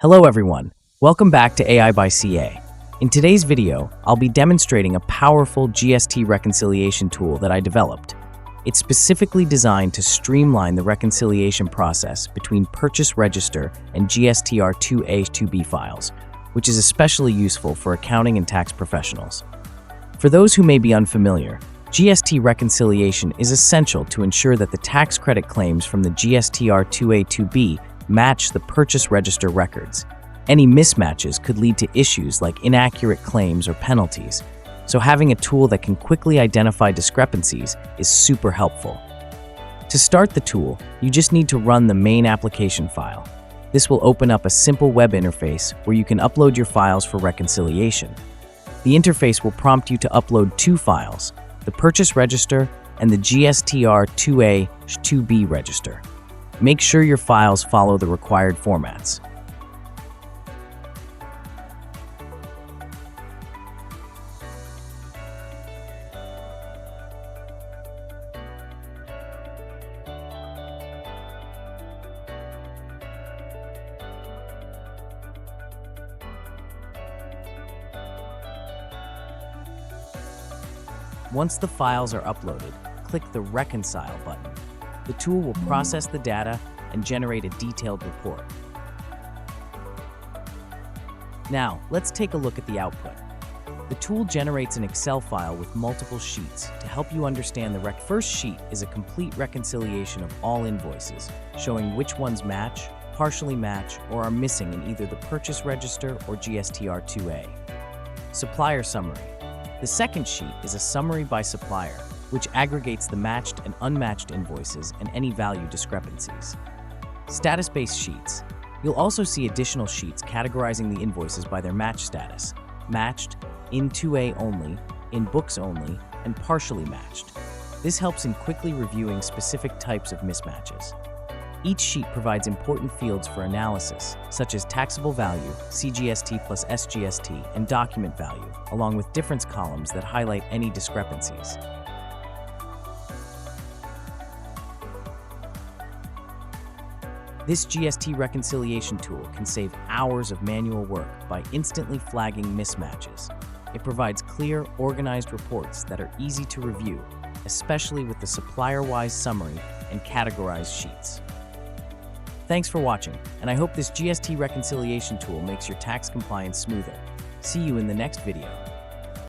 Hello everyone, welcome back to AI by CA. In today's video, I'll be demonstrating a powerful GST reconciliation tool that I developed. It's specifically designed to streamline the reconciliation process between Purchase Register and GSTR-2A 2B files, which is especially useful for accounting and tax professionals. For those who may be unfamiliar, GST reconciliation is essential to ensure that the tax credit claims from the GSTR-2A 2B match the Purchase Register records. Any mismatches could lead to issues like inaccurate claims or penalties, so having a tool that can quickly identify discrepancies is super helpful. To start the tool, you just need to run the main application file. This will open up a simple web interface where you can upload your files for reconciliation. The interface will prompt you to upload two files, the Purchase Register and the GSTR-2A 2B register. Make sure your files follow the required formats. Once the files are uploaded, click the Reconcile button. The tool will process the data and generate a detailed report. Now, let's take a look at the output. The tool generates an Excel file with multiple sheets to help you understand the first sheet is a complete reconciliation of all invoices, showing which ones match, partially match, or are missing in either the Purchase Register or GSTR-2A. Supplier Summary. The second sheet is a summary by supplier, which aggregates the matched and unmatched invoices and any value discrepancies. Status-based sheets. You'll also see additional sheets categorizing the invoices by their match status: matched, in 2A only, in books only, and partially matched. This helps in quickly reviewing specific types of mismatches. Each sheet provides important fields for analysis, such as taxable value, CGST plus SGST, and document value, along with difference columns that highlight any discrepancies. This GST reconciliation tool can save hours of manual work by instantly flagging mismatches. It provides clear, organized reports that are easy to review, especially with the Supplier-wise summary and categorized sheets. Thanks for watching, and I hope this GST reconciliation tool makes your tax compliance smoother. See you in the next video.